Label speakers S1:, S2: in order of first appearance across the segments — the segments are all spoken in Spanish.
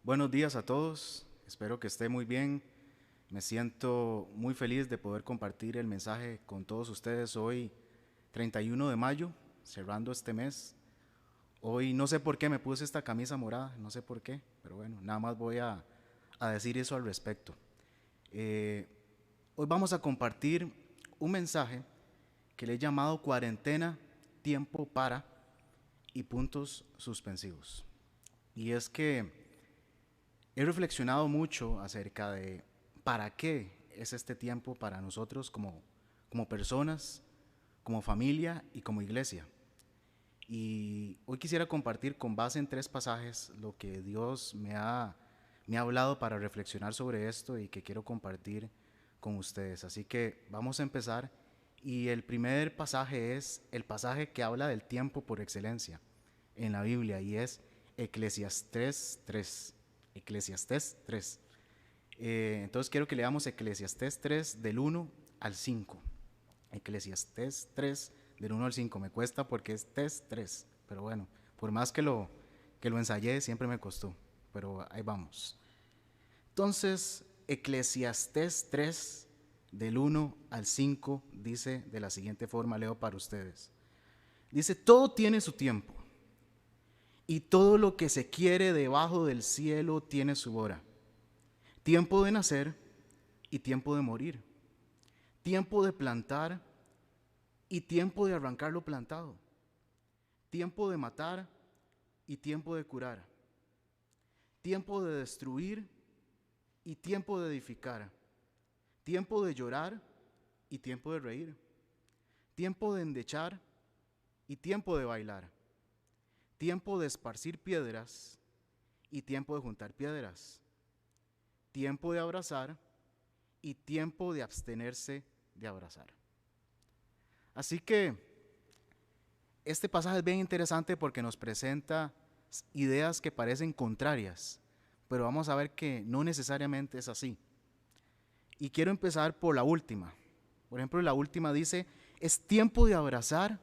S1: Buenos días a todos, espero que esté muy bien. Me siento muy feliz de poder compartir el mensaje con todos ustedes hoy, 31 de mayo, cerrando este mes. Hoy no sé por qué me puse esta camisa morada, no sé por qué, pero bueno, nada más voy a decir eso al respecto. Eh, Hoy vamos a compartir un mensaje que le he llamado cuarentena, tiempo para y puntos suspensivos. Y es que he reflexionado mucho acerca de para qué es este tiempo para nosotros como personas, como familia y como iglesia. Y hoy quisiera compartir con base en tres pasajes lo que Dios me ha hablado para reflexionar sobre esto y que quiero compartir con ustedes. Así que vamos a empezar. Y el primer pasaje es el pasaje que habla del tiempo por excelencia en la Biblia y es Eclesiastés 3. Eclesiastés 3. Entonces quiero que leamos Eclesiastés 3 del 1 al 5. Eclesiastés 3 del 1 al 5. Me cuesta porque es test 3, pero bueno, por más que lo ensayé, siempre me costó, pero ahí vamos. Entonces, Eclesiastés 3 del 1 al 5 dice de la siguiente forma, leo para ustedes. Dice, todo tiene su tiempo y todo lo que se quiere debajo del cielo tiene su hora. Tiempo de nacer y tiempo de morir. Tiempo de plantar y tiempo de arrancar lo plantado. Tiempo de matar y tiempo de curar. Tiempo de destruir y tiempo de edificar. Tiempo de llorar y tiempo de reír. Tiempo de endechar y tiempo de bailar. Tiempo de esparcir piedras y tiempo de juntar piedras. Tiempo de abrazar y tiempo de abstenerse de abrazar. Así que este pasaje es bien interesante porque nos presenta ideas que parecen contrarias, pero vamos a ver que no necesariamente es así. Y quiero empezar por la última. Por ejemplo, la última dice, es tiempo de abrazar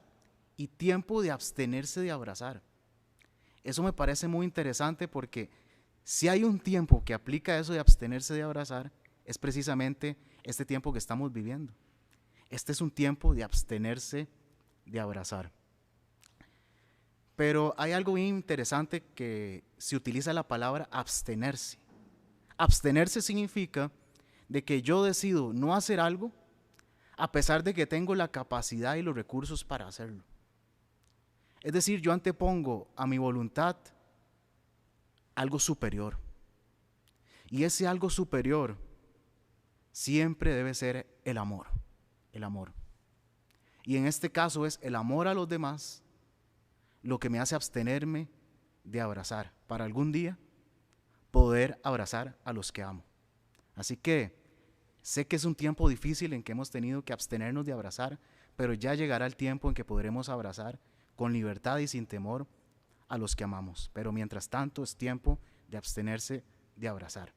S1: y tiempo de abstenerse de abrazar. Eso me parece muy interesante porque si hay un tiempo que aplica eso de abstenerse de abrazar, es precisamente este tiempo que estamos viviendo. Este es un tiempo de abstenerse de abrazar. Pero hay algo bien interesante que se utiliza la palabra abstenerse. Abstenerse significa de que yo decido no hacer algo a pesar de que tengo la capacidad y los recursos para hacerlo. Es decir, yo antepongo a mi voluntad algo superior. Y ese algo superior siempre debe ser el amor. El amor. Y en este caso es el amor a los demás lo que me hace abstenerme de abrazar para algún día poder abrazar a los que amo. Así que sé que es un tiempo difícil en que hemos tenido que abstenernos de abrazar, pero ya llegará el tiempo en que podremos abrazar con libertad y sin temor a los que amamos. Pero mientras tanto es tiempo de abstenerse de abrazar.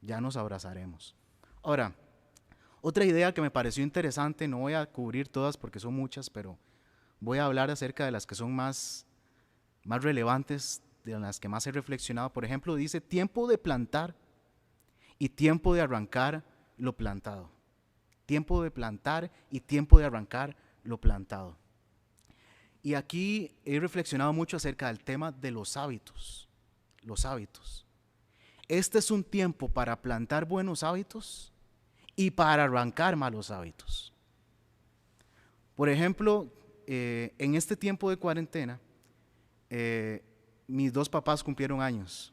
S1: Ya nos abrazaremos. Ahora, otra idea que me pareció interesante, no voy a cubrir todas porque son muchas, pero voy a hablar acerca de las que son más relevantes, de las que más he reflexionado. Por ejemplo, dice tiempo de plantar y tiempo de arrancar lo plantado. Tiempo de plantar y tiempo de arrancar lo plantado. Y aquí he reflexionado mucho acerca del tema de los hábitos. Los hábitos. Este es un tiempo para plantar buenos hábitos y para arrancar malos hábitos. Por ejemplo, en este tiempo de cuarentena, mis dos papás cumplieron años.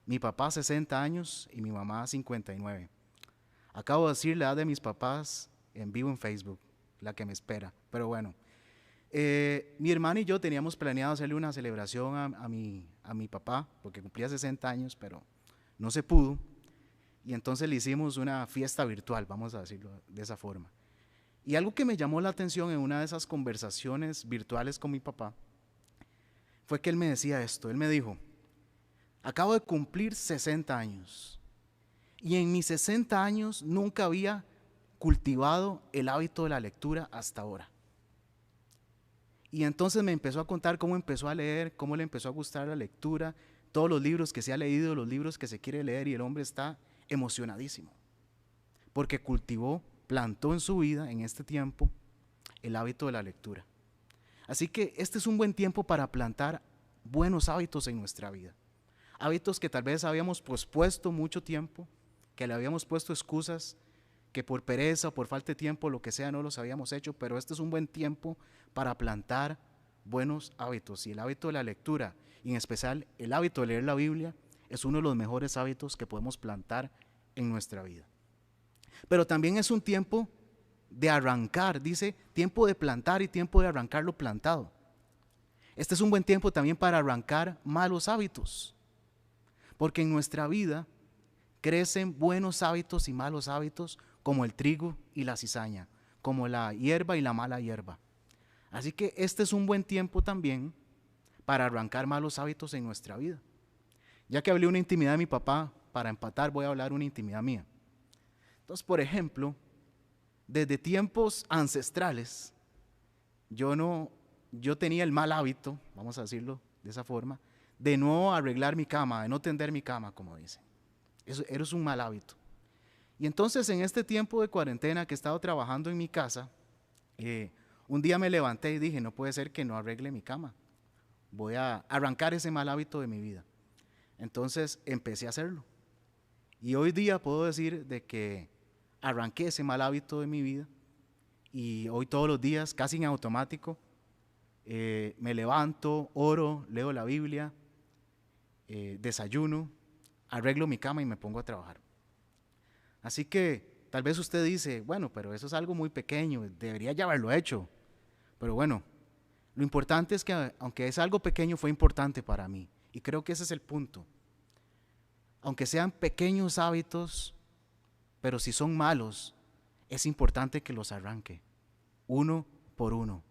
S1: Mi papá 60 años y mi mamá 59. Acabo de decir la edad de mis papás en vivo en Facebook, la que me espera. Pero bueno, mi hermana y yo teníamos planeado hacerle una celebración a mi papá, porque cumplía 60 años, pero no se pudo. Y entonces le hicimos una fiesta virtual, vamos a decirlo de esa forma. Y algo que me llamó la atención en una de esas conversaciones virtuales con mi papá fue que él me decía esto. Él me dijo, acabo de cumplir 60 años y en mis 60 años nunca había cultivado el hábito de la lectura hasta ahora. Y entonces me empezó a contar cómo empezó a leer, cómo le empezó a gustar la lectura, todos los libros que se ha leído, los libros que se quiere leer, y el hombre está emocionadísimo porque cultivó, plantó en su vida en este tiempo el hábito de la lectura. Así que este es un buen tiempo para plantar buenos hábitos en nuestra vida. Hábitos que tal vez habíamos pospuesto mucho tiempo, que le habíamos puesto excusas, que por pereza o por falta de tiempo, lo que sea, no los habíamos hecho, pero este es un buen tiempo para plantar buenos hábitos. Y el hábito de la lectura, y en especial el hábito de leer la Biblia, es uno de los mejores hábitos que podemos plantar en nuestra vida. Pero también es un tiempo de arrancar, dice, tiempo de plantar y tiempo de arrancar lo plantado. Este es un buen tiempo también para arrancar malos hábitos, porque en nuestra vida crecen buenos hábitos y malos hábitos como el trigo y la cizaña, como la hierba y la mala hierba. Así que este es un buen tiempo también para arrancar malos hábitos en nuestra vida. Ya que hablé una intimidad de mi papá, para empatar voy a hablar una intimidad mía. Entonces, por ejemplo, desde tiempos ancestrales, yo tenía el mal hábito, vamos a decirlo de esa forma, de no arreglar mi cama, de no tender mi cama, como dicen. Eso es un mal hábito. Y entonces en este tiempo de cuarentena que he estado trabajando en mi casa, un día me levanté y dije, no puede ser que no arregle mi cama. Voy a arrancar ese mal hábito de mi vida. Entonces empecé a hacerlo. Y hoy día puedo decir de que arranqué ese mal hábito de mi vida. Y hoy todos los días, casi en automático, me levanto, oro, leo la Biblia, desayuno, arreglo mi cama y me pongo a trabajar. Así que tal vez usted dice, bueno, pero eso es algo muy pequeño, debería ya haberlo hecho. Pero bueno, lo importante es que aunque es algo pequeño, fue importante para mí. Y creo que ese es el punto. Aunque sean pequeños hábitos, pero si son malos, es importante que los arranque, uno por uno,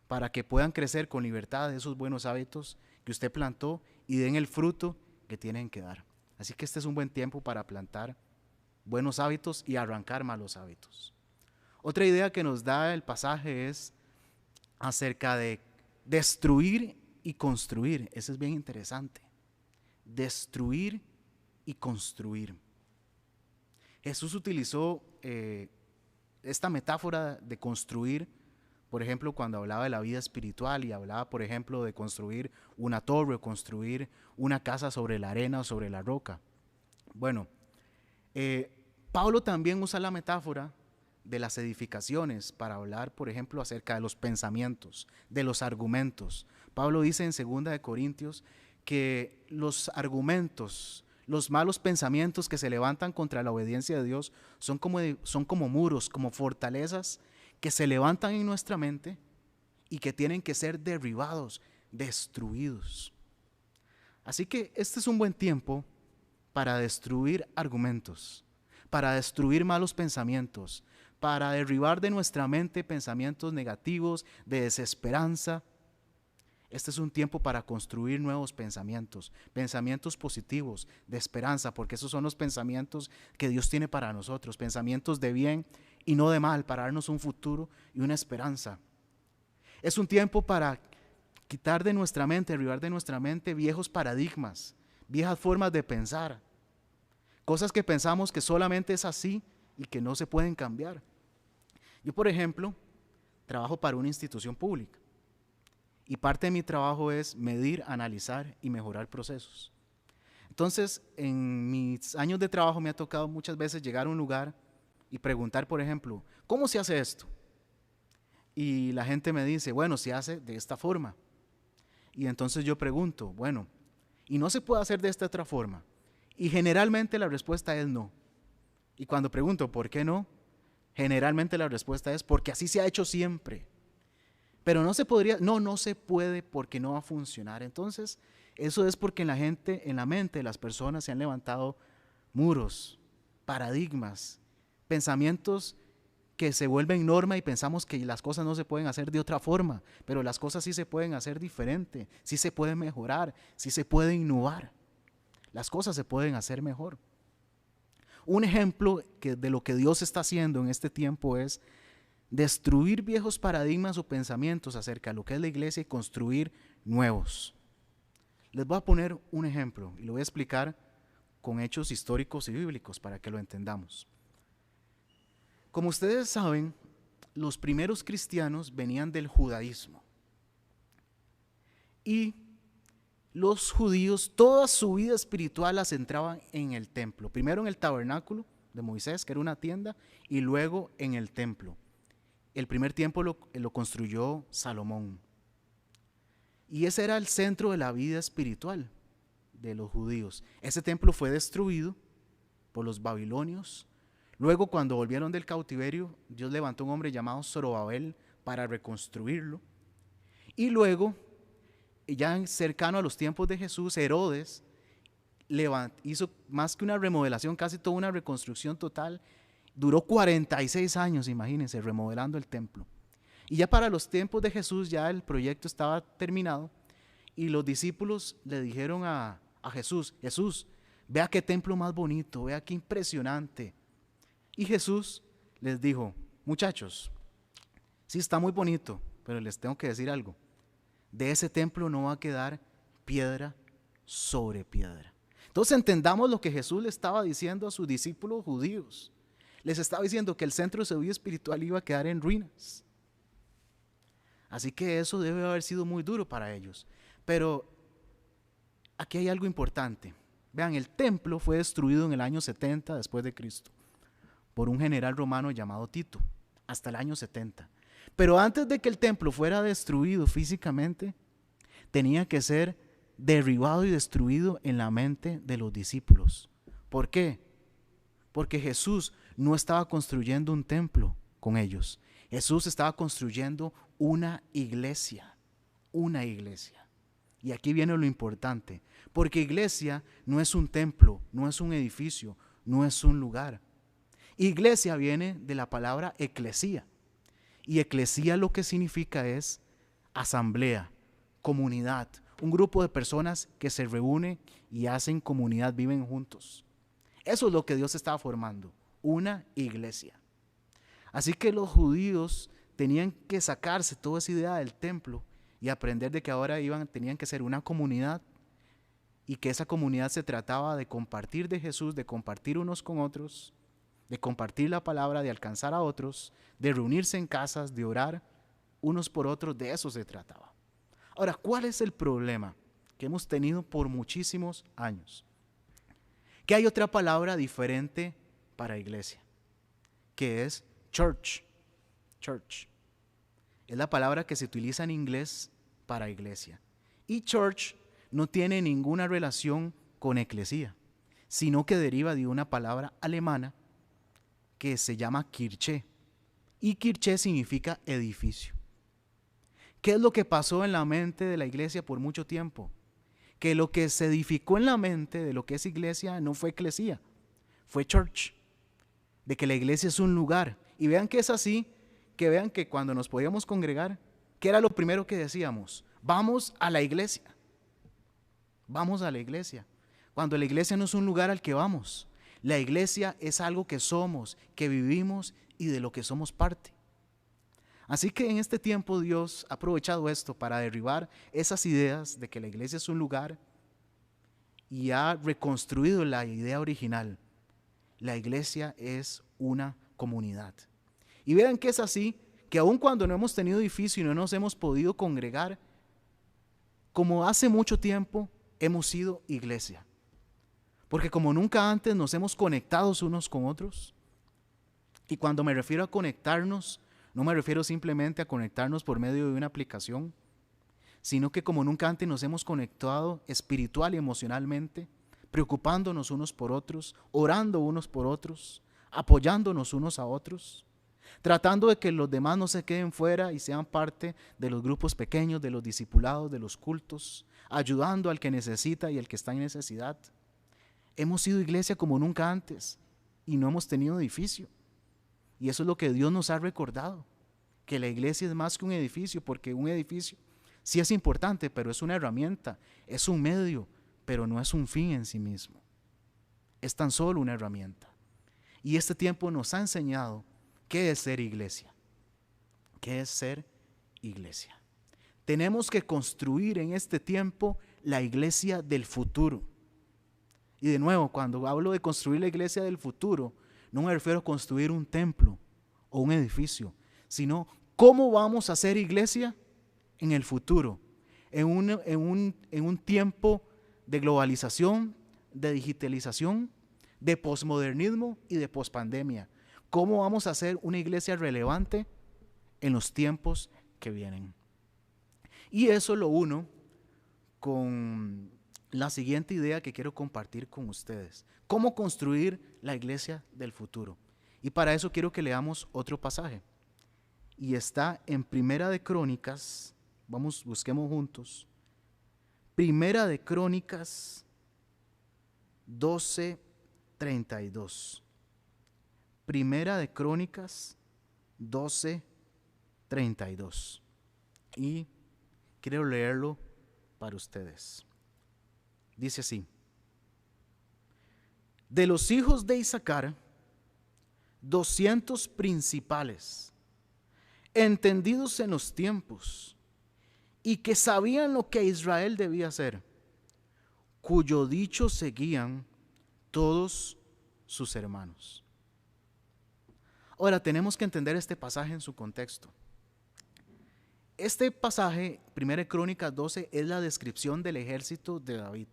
S1: para que puedan crecer con libertad de esos buenos hábitos que usted plantó y den el fruto que tienen que dar. Así que este es un buen tiempo para plantar buenos hábitos y arrancar malos hábitos. Otra idea que nos da el pasaje es acerca de destruir y construir. Eso es bien interesante. Destruir y construir. Jesús utilizó esta metáfora de construir, por ejemplo, cuando hablaba de la vida espiritual y hablaba, por ejemplo, de construir una torre o construir una casa sobre la arena o sobre la roca. Bueno, Pablo también usa la metáfora de las edificaciones para hablar, por ejemplo, acerca de los pensamientos, de los argumentos. Pablo dice en 2 Corintios que los argumentos, los malos pensamientos que se levantan contra la obediencia de Dios son como muros, como fortalezas que se levantan en nuestra mente y que tienen que ser derribados, destruidos. Así que este es un buen tiempo para destruir argumentos, para destruir malos pensamientos, para derribar de nuestra mente pensamientos negativos, de desesperanza. Este es un tiempo para construir nuevos pensamientos, pensamientos positivos, de esperanza, porque esos son los pensamientos que Dios tiene para nosotros, pensamientos de bien y no de mal, para darnos un futuro y una esperanza. Es un tiempo para quitar de nuestra mente, derribar de nuestra mente viejos paradigmas, viejas formas de pensar, cosas que pensamos que solamente es así y que no se pueden cambiar. Yo, por ejemplo, trabajo para una institución pública. Y parte de mi trabajo es medir, analizar y mejorar procesos. Entonces, en mis años de trabajo me ha tocado muchas veces llegar a un lugar y preguntar, por ejemplo, ¿cómo se hace esto? Y la gente me dice, bueno, se hace de esta forma. Y entonces yo pregunto, bueno, ¿y no se puede hacer de esta otra forma? Y generalmente la respuesta es no. Y cuando pregunto, ¿por qué no? Generalmente la respuesta es porque así se ha hecho siempre. Pero no se puede porque no va a funcionar. Entonces, eso es porque en la mente de las personas se han levantado muros, paradigmas, pensamientos que se vuelven norma y pensamos que las cosas no se pueden hacer de otra forma, pero las cosas sí se pueden hacer diferente, sí se puede mejorar, sí se puede innovar. Las cosas se pueden hacer mejor. Un ejemplo de lo que Dios está haciendo en este tiempo es destruir viejos paradigmas o pensamientos acerca de lo que es la iglesia y construir nuevos. Les voy a poner un ejemplo y lo voy a explicar con hechos históricos y bíblicos para que lo entendamos. Como ustedes saben, los primeros cristianos venían del judaísmo. Y los judíos, toda su vida espiritual la centraban en el templo. Primero en el tabernáculo de Moisés, que era una tienda, y luego en el templo. El primer templo lo construyó Salomón. Y ese era el centro de la vida espiritual de los judíos. Ese templo fue destruido por los babilonios. Luego, cuando volvieron del cautiverio, Dios levantó un hombre llamado Zorobabel para reconstruirlo. Y luego, ya cercano a los tiempos de Jesús, Herodes hizo más que una remodelación, casi toda una reconstrucción total. Duró 46 años, imagínense, remodelando el templo. Y ya para los tiempos de Jesús ya el proyecto estaba terminado y los discípulos le dijeron a Jesús, Jesús, vea qué templo más bonito, vea qué impresionante. Y Jesús les dijo, muchachos, sí está muy bonito, pero les tengo que decir algo. De ese templo no va a quedar piedra sobre piedra. Entonces entendamos lo que Jesús le estaba diciendo a sus discípulos judíos. Les estaba diciendo que el centro de su vida espiritual iba a quedar en ruinas. Así que eso debe haber sido muy duro para ellos. Pero aquí hay algo importante. Vean, el templo fue destruido en el año 70 después de Cristo por un general romano llamado Tito, hasta el año 70. Pero antes de que el templo fuera destruido físicamente, tenía que ser derribado y destruido en la mente de los discípulos. ¿Por qué? Porque Jesús no estaba construyendo un templo con ellos. Jesús estaba construyendo una iglesia. Una iglesia. Y aquí viene lo importante. Porque iglesia no es un templo, no es un edificio, no es un lugar. Iglesia viene de la palabra eclesía. Y eclesía lo que significa es asamblea, comunidad, un grupo de personas que se reúnen y hacen comunidad, viven juntos. Eso es lo que Dios estaba formando, una iglesia. Así que los judíos tenían que sacarse toda esa idea del templo y aprender de que ahora tenían que ser una comunidad y que esa comunidad se trataba de compartir de Jesús, de compartir unos con otros, de compartir la palabra, de alcanzar a otros, de reunirse en casas, de orar unos por otros, de eso se trataba. Ahora, ¿cuál es el problema que hemos tenido por muchísimos años? Que hay otra palabra diferente para iglesia, que es church. Church. Es la palabra que se utiliza en inglés para iglesia. Y church no tiene ninguna relación con eclesía, sino que deriva de una palabra alemana que se llama Kirche. Y Kirche significa edificio. ¿Qué es lo que pasó en la mente de la iglesia por mucho tiempo? Que lo que se edificó en la mente de lo que es iglesia no fue eclesía, fue church. De que la iglesia es un lugar. Y vean que es así, que vean que cuando nos podíamos congregar, ¿qué era lo primero que decíamos? Vamos a la iglesia. Vamos a la iglesia. Cuando la iglesia no es un lugar al que vamos. La iglesia es algo que somos, que vivimos y de lo que somos parte. Así que en este tiempo Dios ha aprovechado esto para derribar esas ideas de que la iglesia es un lugar y ha reconstruido la idea original. La iglesia es una comunidad. Y vean que es así, que aun cuando no hemos tenido edificio y no nos hemos podido congregar, como hace mucho tiempo hemos sido iglesia. Porque como nunca antes nos hemos conectado unos con otros. Y cuando me refiero a conectarnos, no me refiero simplemente a conectarnos por medio de una aplicación, sino que como nunca antes nos hemos conectado espiritual y emocionalmente, preocupándonos unos por otros, orando unos por otros, apoyándonos unos a otros, tratando de que los demás no se queden fuera y sean parte de los grupos pequeños, de los discipulados, de los cultos, ayudando al que necesita y al que está en necesidad. Hemos sido iglesia como nunca antes y no hemos tenido edificio. Y eso es lo que Dios nos ha recordado, que la iglesia es más que un edificio, porque un edificio sí es importante, pero es una herramienta, es un medio, pero no es un fin en sí mismo. Es tan solo una herramienta. Y este tiempo nos ha enseñado qué es ser iglesia. ¿Qué es ser iglesia? Tenemos que construir en este tiempo la iglesia del futuro. Y de nuevo, cuando hablo de construir la iglesia del futuro, no me refiero a construir un templo o un edificio, sino cómo vamos a hacer iglesia en el futuro, en un tiempo de globalización, de digitalización, de posmodernismo y de pospandemia. ¿Cómo vamos a hacer una iglesia relevante en los tiempos que vienen? Y eso lo uno con la siguiente idea que quiero compartir con ustedes. ¿Cómo construir la iglesia del futuro? Y para eso quiero que leamos otro pasaje. Y está en Primera de Crónicas. Vamos, busquemos juntos. Primera de Crónicas 12:32. Primera de Crónicas 12:32. Y quiero leerlo para ustedes. Dice así: de los hijos de Isaacar, 200 principales, entendidos en los tiempos, y que sabían lo que Israel debía hacer, cuyo dicho seguían todos sus hermanos. Ahora tenemos que entender este pasaje en su contexto. Este pasaje, 1 Crónicas 12, es la descripción del ejército de David.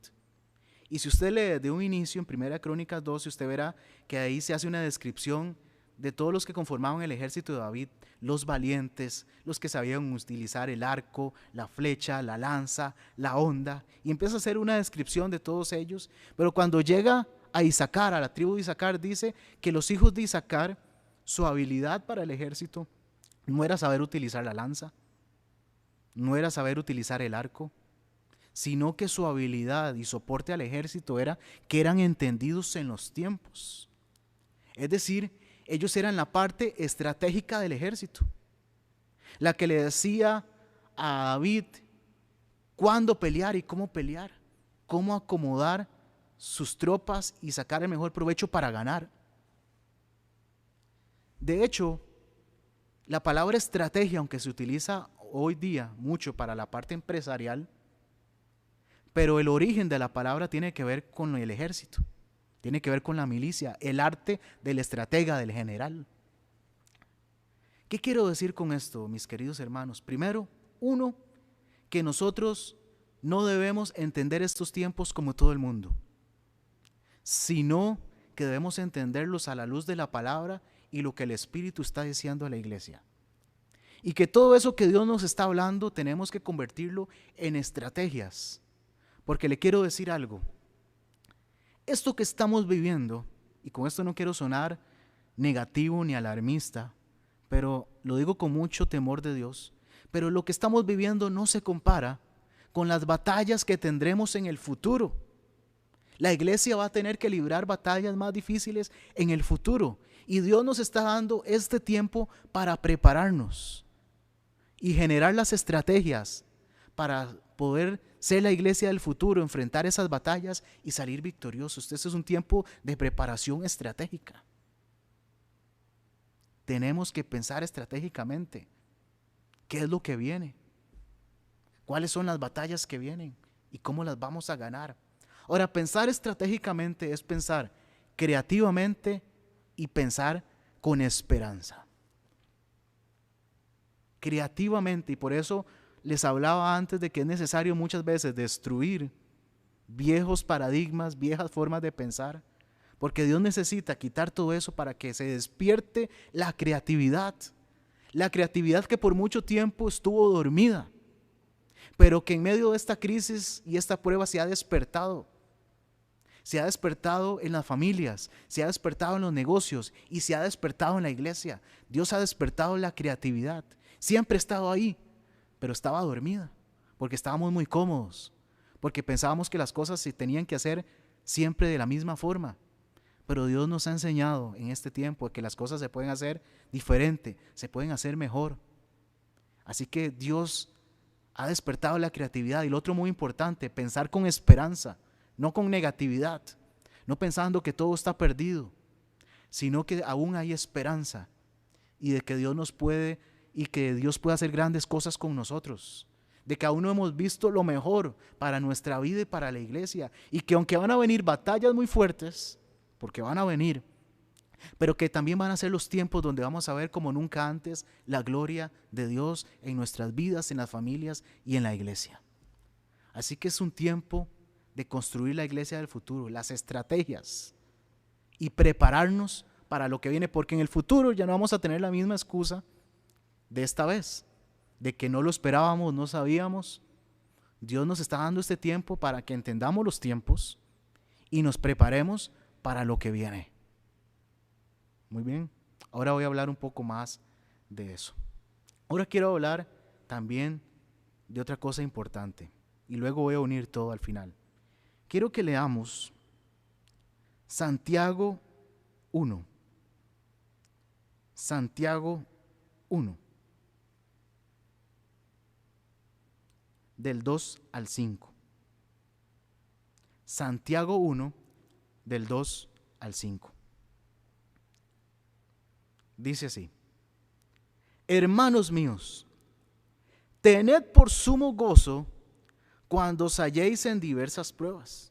S1: Y si usted lee de un inicio en 1 Crónicas 12, usted verá que ahí se hace una descripción de todos los que conformaban el ejército de David, los valientes, los que sabían utilizar el arco, la flecha, la lanza, la honda, y empieza a hacer una descripción de todos ellos. Pero cuando llega a Isaacar, a la tribu de Isaacar, dice que los hijos de Isaacar, su habilidad para el ejército no era saber utilizar la lanza, no era saber utilizar el arco, sino que su habilidad y soporte al ejército era que eran entendidos en los tiempos. Es decir, ellos eran la parte estratégica del ejército, la que le decía a David cuándo pelear y cómo pelear, cómo acomodar sus tropas y sacar el mejor provecho para ganar. De hecho, la palabra estrategia, aunque se utiliza hoy día mucho para la parte empresarial, pero el origen de la palabra tiene que ver con el ejército, tiene que ver con la milicia, el arte del estratega, del general. ¿Qué quiero decir con esto, mis queridos hermanos? Primero, uno, que nosotros no debemos entender estos tiempos como todo el mundo, sino que debemos entenderlos a la luz de la palabra y lo que el Espíritu está diciendo a la iglesia. Y que todo eso que Dios nos está hablando tenemos que convertirlo en estrategias. Porque le quiero decir algo. Esto que estamos viviendo, y con esto no quiero sonar negativo ni alarmista, pero lo digo con mucho temor de Dios, pero lo que estamos viviendo no se compara con las batallas que tendremos en el futuro. La iglesia va a tener que librar batallas más difíciles en el futuro, y Dios nos está dando este tiempo para prepararnos y generar las estrategias para poder ser la iglesia del futuro, enfrentar esas batallas y salir victoriosos. Este es un tiempo de preparación estratégica. Tenemos que pensar estratégicamente. ¿Qué es lo que viene? ¿Cuáles son las batallas que vienen? ¿Y cómo las vamos a ganar? Ahora, pensar estratégicamente es pensar creativamente y pensar con esperanza. Creativamente, y por eso les hablaba antes de que es necesario muchas veces destruir viejos paradigmas, viejas formas de pensar, porque Dios necesita quitar todo eso para que se despierte la creatividad que por mucho tiempo estuvo dormida, pero que en medio de esta crisis y esta prueba se ha despertado en las familias, se ha despertado en los negocios y se ha despertado en la iglesia. Dios ha despertado la creatividad, siempre ha estado ahí, pero estaba dormida, porque estábamos muy cómodos, porque pensábamos que las cosas se tenían que hacer siempre de la misma forma. Pero Dios nos ha enseñado en este tiempo que las cosas se pueden hacer diferente, se pueden hacer mejor. Así que Dios ha despertado la creatividad. Y lo otro muy importante, pensar con esperanza, no con negatividad, no pensando que todo está perdido, sino que aún hay esperanza y de que Dios nos puede y que Dios puede hacer grandes cosas con nosotros, de que aún no hemos visto lo mejor para nuestra vida y para la iglesia, y que aunque van a venir batallas muy fuertes, porque van a venir, pero que también van a ser los tiempos donde vamos a ver como nunca antes la gloria de Dios en nuestras vidas, en las familias y en la iglesia. Así que es un tiempo de construir la iglesia del futuro, las estrategias, y prepararnos para lo que viene, porque en el futuro ya no vamos a tener la misma excusa de esta vez, de que no lo esperábamos, no sabíamos. Dios nos está dando este tiempo para que entendamos los tiempos y nos preparemos para lo que viene. Muy bien, ahora voy a hablar un poco más de eso. Ahora quiero hablar también de otra cosa importante y luego voy a unir todo al final. Quiero que leamos Santiago 1. Santiago 1. Del 2 al 5. Santiago 1, del 2 al 5. Dice así: hermanos míos, tened por sumo gozo cuando os halléis en diversas pruebas,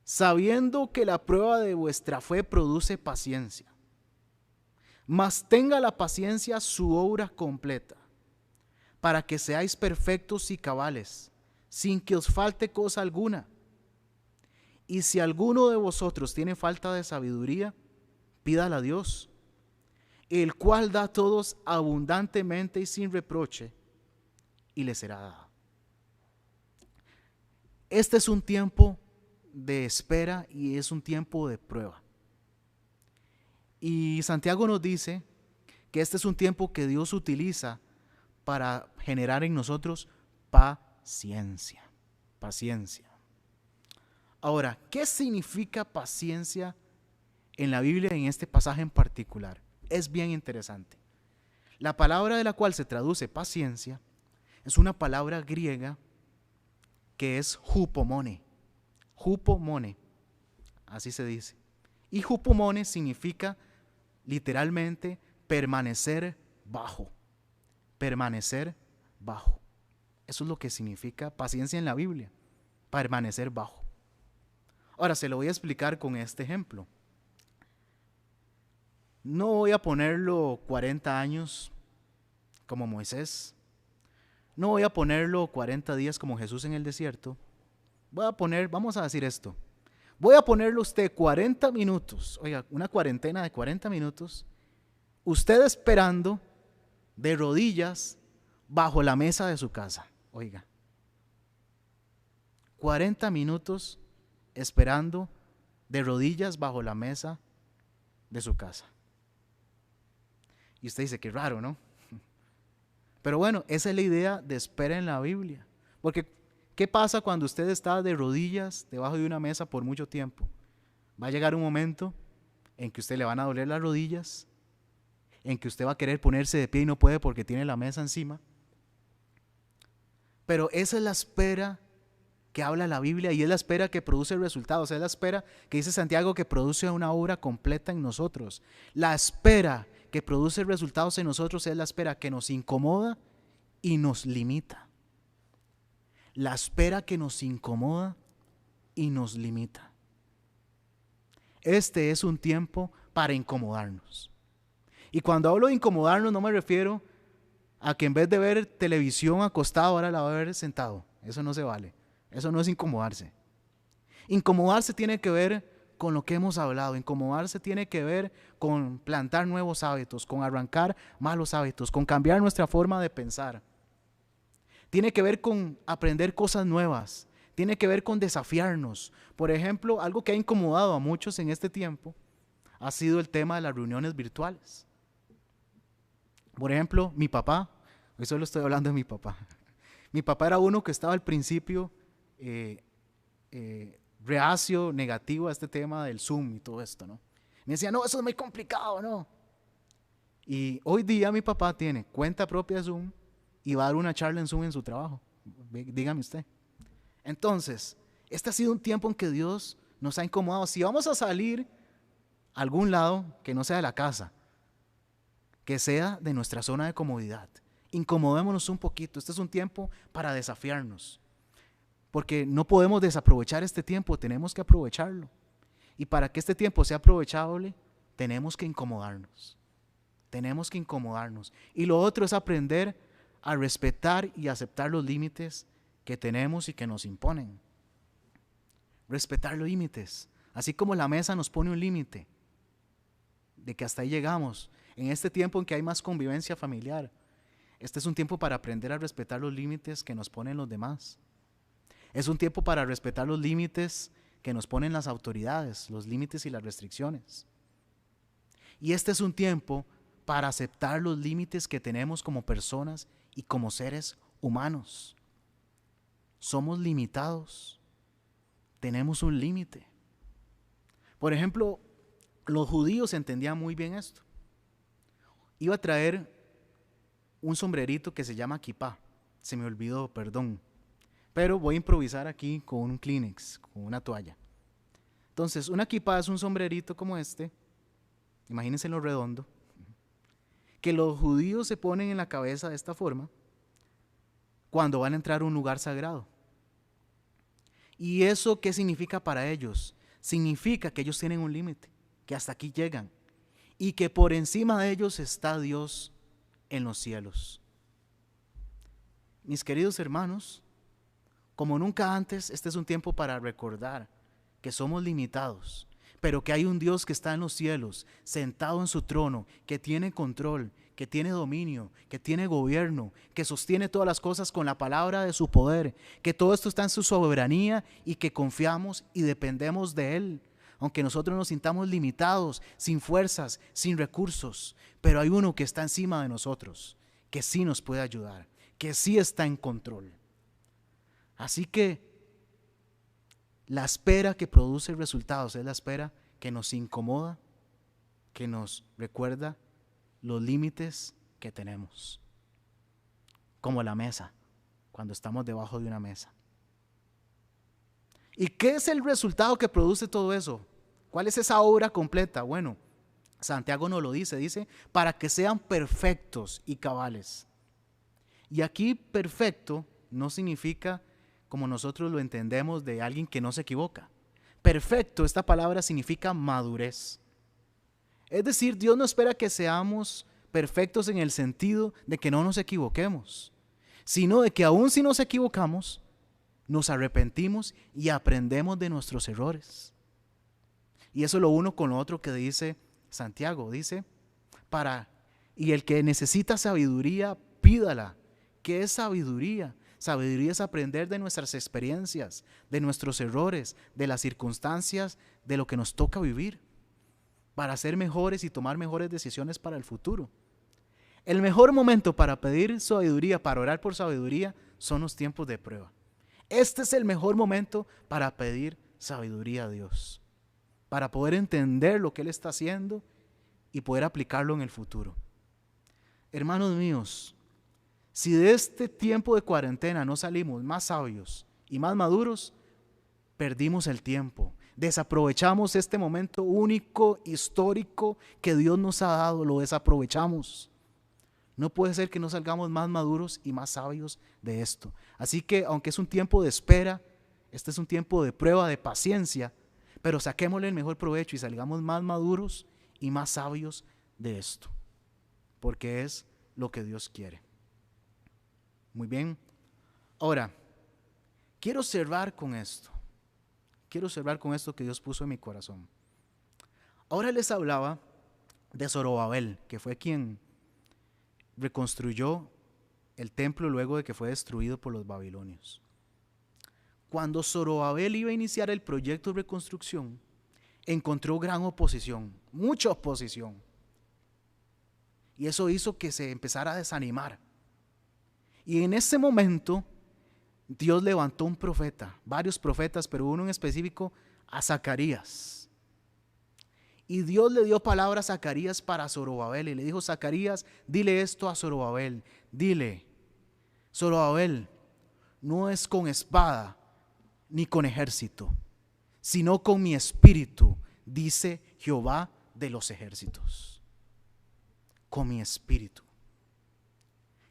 S1: sabiendo que la prueba de vuestra fe produce paciencia. Mas tenga la paciencia su obra completa, para que seáis perfectos y cabales, sin que os falte cosa alguna. Y si alguno de vosotros tiene falta de sabiduría, pídala a Dios, el cual da a todos abundantemente y sin reproche, y le será dada. Este es un tiempo de espera y es un tiempo de prueba. Y Santiago nos dice que este es un tiempo que Dios utiliza para generar en nosotros paciencia. Paciencia. Ahora, ¿qué significa paciencia en la Biblia en este pasaje en particular? Es bien interesante. La palabra de la cual se traduce paciencia es una palabra griega que es hupomone. Hupomone, así se dice. Y hupomone significa literalmente permanecer bajo. Permanecer bajo. Eso es lo que significa paciencia en la Biblia. Permanecer bajo. Ahora se lo voy a explicar con este ejemplo. No voy a ponerlo 40 años como Moisés. No voy a ponerlo 40 días como Jesús en el desierto. Vamos a decir esto. Voy a ponerlo usted 40 minutos, oiga, una cuarentena de 40 minutos, usted esperando de rodillas bajo la mesa de su casa. Oiga, 40 minutos esperando de rodillas bajo la mesa de su casa. Y usted dice, qué raro, ¿no? Pero bueno, esa es la idea de espera en la Biblia. Porque, ¿qué pasa cuando usted está de rodillas debajo de una mesa por mucho tiempo? Va a llegar un momento en que usted le van a doler las rodillas, en que usted va a querer ponerse de pie y no puede porque tiene la mesa encima. Pero esa es la espera que habla la Biblia y es la espera que produce resultados. Es la espera que dice Santiago que produce una obra completa en nosotros. La espera que produce resultados en nosotros es la espera que nos incomoda y nos limita. La espera que nos incomoda y nos limita. Este es un tiempo para incomodarnos. Y cuando hablo de incomodarnos no me refiero a que en vez de ver televisión acostado ahora la va a ver sentado. Eso no se vale. Eso no es incomodarse. Incomodarse tiene que ver con lo que hemos hablado. Incomodarse tiene que ver con plantar nuevos hábitos, con arrancar malos hábitos, con cambiar nuestra forma de pensar. Tiene que ver con aprender cosas nuevas. Tiene que ver con desafiarnos. Por ejemplo, algo que ha incomodado a muchos en este tiempo ha sido el tema de las reuniones virtuales. Por ejemplo, mi papá, hoy solo estoy hablando de mi papá. Mi papá era uno que estaba al principio reacio, negativo a este tema del Zoom y todo esto, ¿no? Me decía, no, eso es muy complicado, ¿no? Y hoy día mi papá tiene cuenta propia de Zoom y va a dar una charla en Zoom en su trabajo. Dígame usted. Entonces, este ha sido un tiempo en que Dios nos ha incomodado. Si vamos a salir a algún lado que no sea de la casa, que sea de nuestra zona de comodidad. Incomodémonos un poquito. Este es un tiempo para desafiarnos, porque no podemos desaprovechar este tiempo, tenemos que aprovecharlo. Y para que este tiempo sea aprovechable, tenemos que incomodarnos. Tenemos que incomodarnos. Y lo otro es aprender a respetar y aceptar los límites que tenemos y que nos imponen. Respetar los límites. Así como la mesa nos pone un límite de que hasta ahí llegamos. En este tiempo en que hay más convivencia familiar, este es un tiempo para aprender a respetar los límites que nos ponen los demás. Es un tiempo para respetar los límites que nos ponen las autoridades, los límites y las restricciones. Y este es un tiempo para aceptar los límites que tenemos como personas y como seres humanos. Somos limitados, tenemos un límite. Por ejemplo, los judíos entendían muy bien esto. Iba a traer un sombrerito que se llama kipá. Se me olvidó, perdón. Pero voy a improvisar aquí con un Kleenex, con una toalla. Entonces, una kipá es un sombrerito como este. Imagínense lo redondo. Que los judíos se ponen en la cabeza de esta forma cuando van a entrar a un lugar sagrado. ¿Y eso qué significa para ellos? Significa que ellos tienen un límite, que hasta aquí llegan y que por encima de ellos está Dios en los cielos. Mis queridos hermanos, como nunca antes, este es un tiempo para recordar que somos limitados, pero que hay un Dios que está en los cielos, sentado en su trono, que tiene control, que tiene dominio, que tiene gobierno, que sostiene todas las cosas con la palabra de su poder, que todo esto está en su soberanía y que confiamos y dependemos de Él. Aunque nosotros nos sintamos limitados, sin fuerzas, sin recursos, pero hay uno que está encima de nosotros, que sí nos puede ayudar, que sí está en control. Así que la espera que produce resultados es la espera que nos incomoda, que nos recuerda los límites que tenemos, como la mesa, cuando estamos debajo de una mesa. ¿Y qué es el resultado que produce todo eso? ¿Cuál es esa obra completa? Bueno, Santiago nos lo dice para que sean perfectos y cabales. Y aquí perfecto no significa como nosotros lo entendemos de alguien que no se equivoca. Perfecto, esta palabra significa madurez. Es decir, Dios no espera que seamos perfectos en el sentido de que no nos equivoquemos, sino de que aun si nos equivocamos, nos arrepentimos y aprendemos de nuestros errores. Y eso es lo uno con lo otro que dice Santiago. Dice, y el que necesita sabiduría, pídala. ¿Qué es sabiduría? Sabiduría es aprender de nuestras experiencias, de nuestros errores, de las circunstancias, de lo que nos toca vivir, para ser mejores y tomar mejores decisiones para el futuro. El mejor momento para pedir sabiduría, para orar por sabiduría, son los tiempos de prueba. Este es el mejor momento para pedir sabiduría a Dios, para poder entender lo que Él está haciendo y poder aplicarlo en el futuro. Hermanos míos, si de este tiempo de cuarentena no salimos más sabios y más maduros, perdimos el tiempo, desaprovechamos este momento único, histórico que Dios nos ha dado, lo desaprovechamos. No puede ser que no salgamos más maduros y más sabios de esto. Así que aunque es un tiempo de espera, este es un tiempo de prueba, de paciencia, pero saquémosle el mejor provecho y salgamos más maduros y más sabios de esto, porque es lo que Dios quiere. Muy bien. Ahora, quiero cerrar con esto. Quiero cerrar con esto que Dios puso en mi corazón. Ahora les hablaba de Zorobabel, que fue quien reconstruyó el templo luego de que fue destruido por los babilonios. Cuando Zorobabel iba a iniciar el proyecto de reconstrucción, encontró gran oposición, mucha oposición. Y eso hizo que se empezara a desanimar. Y en ese momento Dios levantó un profeta, varios profetas, pero uno en específico, a Zacarías. Y Dios le dio palabra a Zacarías para Zorobabel y le dijo: Zacarías, dile esto a Zorobabel, dile, Zorobabel, no es con espada ni con ejército, sino con mi espíritu, dice Jehová de los ejércitos. Con mi espíritu.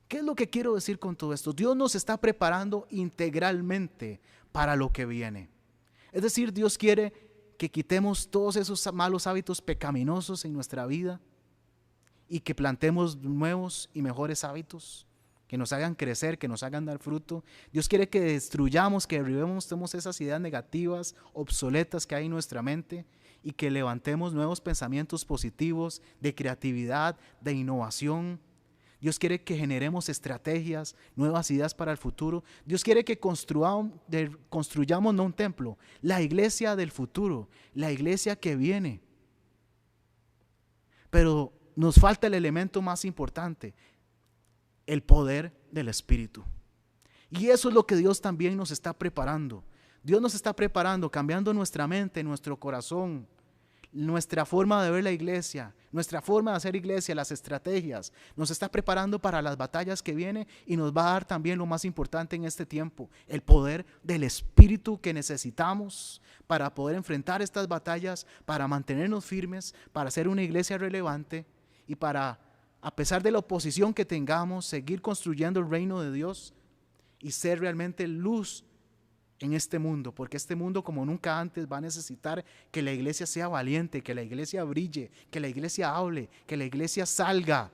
S1: ¿Qué es lo que quiero decir con todo esto? Dios nos está preparando integralmente para lo que viene. Es decir, Dios quiere que quitemos todos esos malos hábitos pecaminosos en nuestra vida y que plantemos nuevos y mejores hábitos que nos hagan crecer, que nos hagan dar fruto. Dios quiere que destruyamos, que derribemos todas esas ideas negativas, obsoletas que hay en nuestra mente y que levantemos nuevos pensamientos positivos de creatividad, de innovación. Dios quiere que generemos estrategias, nuevas ideas para el futuro. Dios quiere que construyamos no un templo, la iglesia del futuro, la iglesia que viene. Pero nos falta el elemento más importante, el poder del Espíritu. Y eso es lo que Dios también nos está preparando. Dios nos está preparando, cambiando nuestra mente, nuestro corazón, nuestra forma de ver la iglesia, nuestra forma de hacer iglesia, las estrategias. Nos está preparando para las batallas que vienen y nos va a dar también lo más importante en este tiempo, el poder del Espíritu que necesitamos para poder enfrentar estas batallas, para mantenernos firmes, para ser una iglesia relevante y para, a pesar de la oposición que tengamos, seguir construyendo el reino de Dios y ser realmente luz en este mundo, porque este mundo como nunca antes va a necesitar que la iglesia sea valiente, que la iglesia brille, que la iglesia hable, que la iglesia salga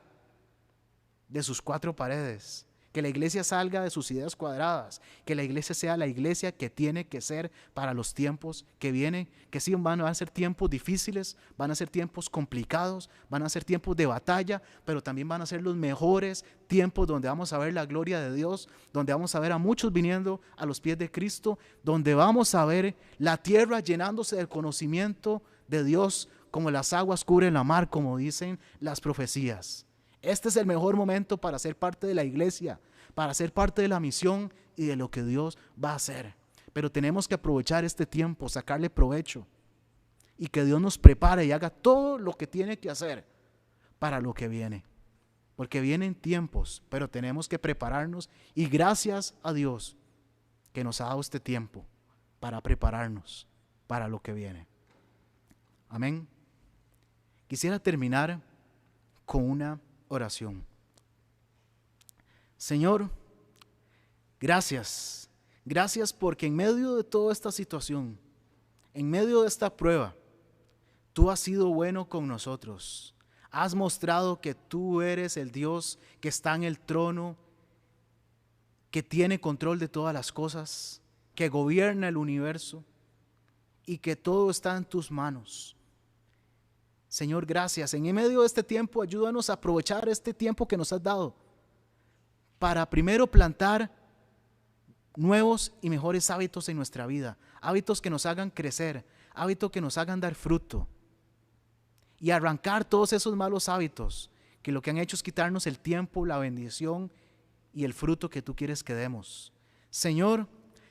S1: de sus cuatro paredes, que la iglesia salga de sus ideas cuadradas, que la iglesia sea la iglesia que tiene que ser para los tiempos que vienen, que sí van a ser tiempos difíciles, van a ser tiempos complicados, van a ser tiempos de batalla, pero también van a ser los mejores tiempos donde vamos a ver la gloria de Dios, donde vamos a ver a muchos viniendo a los pies de Cristo, donde vamos a ver la tierra llenándose del conocimiento de Dios como las aguas cubren la mar, como dicen las profecías. Este es el mejor momento para ser parte de la iglesia, para ser parte de la misión y de lo que Dios va a hacer. Pero tenemos que aprovechar este tiempo, sacarle provecho y que Dios nos prepare y haga todo lo que tiene que hacer para lo que viene. Porque vienen tiempos, pero tenemos que prepararnos y gracias a Dios que nos ha dado este tiempo para prepararnos para lo que viene. Amén. Quisiera terminar con una oración. Señor, gracias. Gracias porque en medio de toda esta situación, en medio de esta prueba, tú has sido bueno con nosotros. Has mostrado que tú eres el Dios que está en el trono, que tiene control de todas las cosas, que gobierna el universo y que todo está en tus manos. Señor, gracias. En medio de este tiempo, ayúdanos a aprovechar este tiempo que nos has dado para primero plantar nuevos y mejores hábitos en nuestra vida, hábitos que nos hagan crecer, hábitos que nos hagan dar fruto y arrancar todos esos malos hábitos que lo que han hecho es quitarnos el tiempo, la bendición y el fruto que tú quieres que demos. Señor,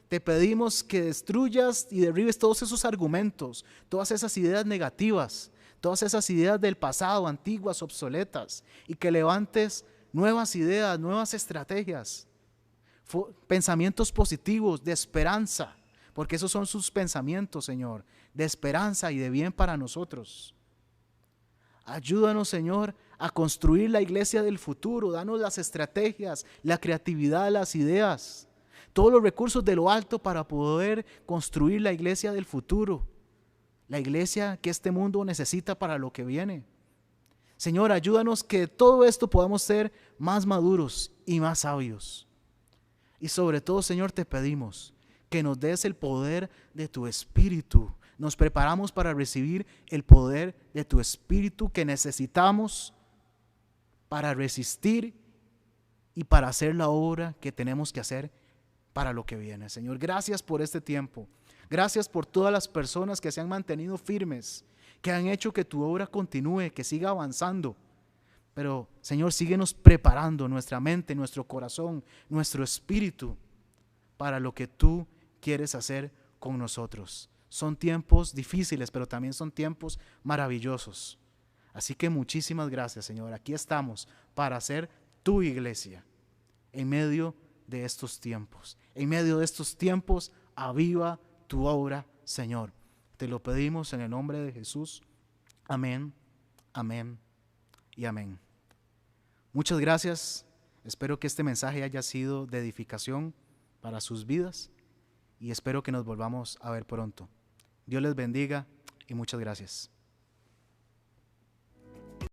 S1: te pedimos que destruyas y derribes todos esos argumentos, todas esas ideas negativas, todas esas ideas del pasado, antiguas, obsoletas, y que levantes nuevas ideas, nuevas estrategias, pensamientos positivos, de esperanza, porque esos son sus pensamientos, Señor, de esperanza y de bien para nosotros. Ayúdanos, Señor, a construir la iglesia del futuro, danos las estrategias, la creatividad, las ideas, todos los recursos de lo alto para poder construir la iglesia del futuro. La iglesia que este mundo necesita para lo que viene. Señor, ayúdanos que todo esto podamos ser más maduros y más sabios. Y sobre todo, Señor, te pedimos que nos des el poder de tu Espíritu. Nos preparamos para recibir el poder de tu Espíritu que necesitamos para resistir y para hacer la obra que tenemos que hacer para lo que viene. Señor, gracias por este tiempo. Gracias por todas las personas que se han mantenido firmes, que han hecho que tu obra continúe, que siga avanzando. Pero, Señor, síguenos preparando nuestra mente, nuestro corazón, nuestro espíritu para lo que tú quieres hacer con nosotros. Son tiempos difíciles, pero también son tiempos maravillosos. Así que muchísimas gracias, Señor. Aquí estamos para hacer tu iglesia en medio de estos tiempos. En medio de estos tiempos, aviva tu obra, Señor. Te lo pedimos en el nombre de Jesús. Amén, amén y amén. Muchas gracias. Espero que este mensaje haya sido de edificación para sus vidas y espero que nos volvamos a ver pronto. Dios les bendiga y muchas gracias.